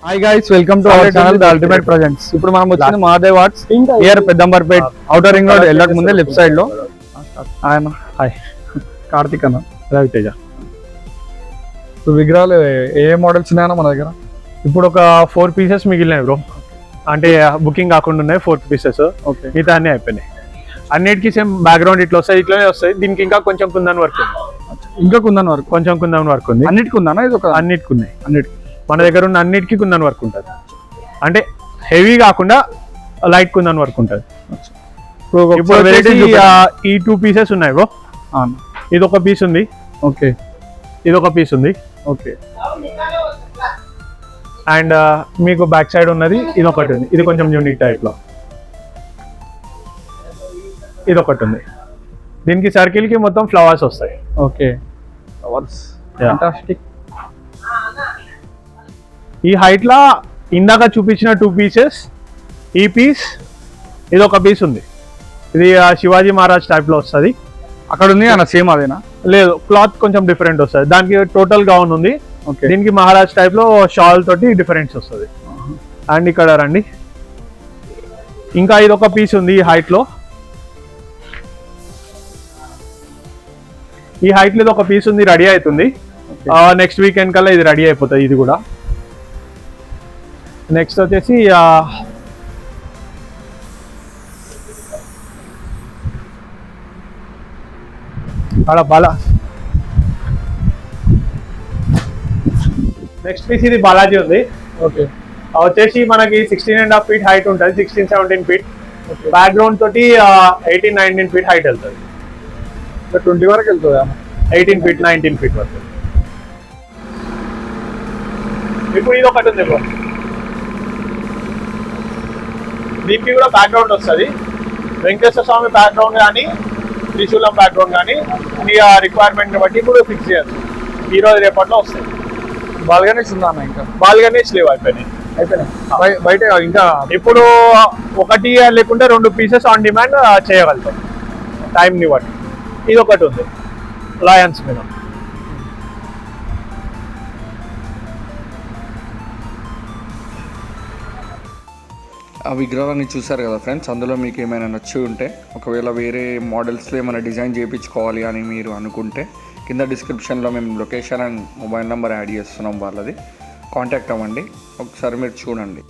Hi guys, welcome to our channel the ultimate presents. ఇప్పుడు మనం వచ్చింది Mahadev arts near Peddamberpet outer ring road వెళ్ళక ముందే లెఫ్ట్ సైడ్ లో. ఆయన హాయ్ కార్తిక్ అన్న, రవితేజ. విగ్రహాలు ఏ మోడల్స్ ఉన్నాయన్నా మన దగ్గర? ఇప్పుడు ఒక 4 pieces మిగిలినాయి బ్రో. అంటే బుకింగ్ కాకుండా ఉన్నాయి 4 pieces. ఓకే, మిగతా అన్నీ అయిపోయినాయి. అన్నిటికీ సేమ్ బ్యాక్గ్రౌండ్ ఇట్లానే వస్తాయి. దీనికి ఇంకా కొంచెం కుందన్ వర్క్ ఉంది. ఇంకా కుందన్ వర్క్, కొంచెం కుందన్ వర్క్ ఉంది. అన్నిటికి ఉందన్నా? ఇది ఒక అన్నిటికి ఉన్నాయి. అన్నిటికి మన దగ్గర ఉన్న అన్నిటికీ కుందన్ వర్క్ ఉంటుంది. అంటే హెవీ కాకుండా లైట్ కుందన్ వర్క్ ఉంటుంది. ఇప్పుడు ఈ 2 pieces ఉన్నాయి బ్రో. ఇది ఒక పీస్ ఉంది. ఓకే, ఇది ఒక పీస్ ఉంది. ఓకే. అండ్ మీకు బ్యాక్ సైడ్ ఉన్నది ఇది ఒకటి ఉంది. ఇది కొంచెం యూనిక్ టైప్ లో ఇది ఒకటి ఉంది. దీనికి సర్కిల్ కి మొత్తం ఫ్లవర్స్ వస్తాయి. Okay, flowers fantastic. ఈ హైట్ లా ఇందాక చూపించిన 2 pieces, ఈ పీస్, ఇది ఒక పీస్ ఉంది. ఇది శివాజీ మహారాజ్ టైప్ లో వస్తుంది. అక్కడ ఉంది అన్న, సేమ్ అదేనా? లేదు, క్లాత్ కొంచెం డిఫరెంట్ వస్తుంది. దానికి టోటల్ గౌన్ ఉంది. ఓకే, దీనికి మహారాజ్ టైప్ లో షాల్ తోటి డిఫరెన్స్ వస్తుంది. అండ్ ఇక్కడ రండి, ఇంకా ఇది ఒక పీస్ ఉంది. ఈ హైట్ లో ఇది ఒక పీస్ ఉంది, రెడీ అవుతుంది. నెక్స్ట్ వీకెండ్ కల్లా ఇది రెడీ అయిపోతుంది. ఇది కూడా నెక్స్ట్ వచ్చేసి నెక్స్ట్ పీస్ ఇది బాలాజీ ఉంది. ఓకే, వచ్చేసి మనకి 16.5 feet హైట్ ఉంటుంది. 16-17 feet. బ్యాక్గ్రౌండ్ తోటి 18-19 feet హైట్ వెళ్తుంది. 20 వరకు వెళ్తుంది. 18 feet 19 feet వరకు. ఇప్పుడు ఇది ఒకటి ఉంది బ్రో. దీనికి కూడా బ్యాక్గ్రౌండ్ వస్తుంది. వెంకటేశ్వర స్వామి బ్యాక్గ్రౌండ్ కానీ త్రిశూలం బ్యాక్గ్రౌండ్ కానీ మీ రిక్వైర్మెంట్ బట్టి ఇప్పుడు ఫిక్స్ చేయొచ్చు. ఈ రోజు రేపట్లో వస్తాయి. బాల్గనీస్ ఉందా అన్న? ఇంకా బాల్గనీస్ లేవు, అయిపోయినాయి. బయట ఇంకా ఇప్పుడు ఒకటి లేకుంటే 2 pieces ఆన్ డిమాండ్ చేయగలుగుతాం టైంని బట్టి. ఇది ఒకటి ఉంది లయన్స్ మీద. ఆ విగ్రహాన్ని చూసారు కదా ఫ్రెండ్స్. అందులో మీకు ఏమైనా నచ్చి ఉంటే, ఒకవేళ వేరే మోడల్స్లో ఏమైనా డిజైన్ చేయించుకోవాలి అని మీరు అనుకుంటే, కింద డిస్క్రిప్షన్లో మేము location and mobile number add చేస్తున్నాం. వాళ్ళది కాంటాక్ట్ అవ్వండి, ఒకసారి మీరు చూడండి.